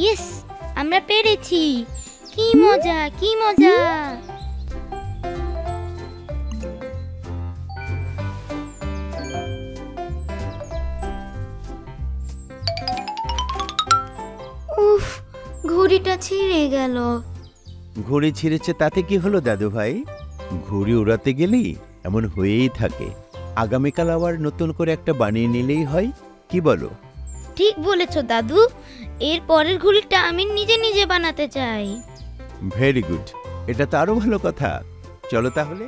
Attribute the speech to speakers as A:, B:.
A: Yes, আমরা পেরেছি। কি মজা, কি মজা। উফ, ঘড়িটা ছিঁড়ে গেল।
B: ঘড়ি ছিঁড়েছে তাতে কি হলো দাদু ভাই? ঘড়ি উড়াতে গেলেই এমন হয়েই থাকে। আগামীকাল আবার নতুন করে একটা বানিয়ে নিলেই হয়, কি বলো?
A: ঠিক বলেছো দাদু, এর পরের ঘড়িটা আমি নিজে নিজে বানাতে চাই।
B: ভেরি গুড, এটা তো আরো ভালো কথা। চলো তাহলে।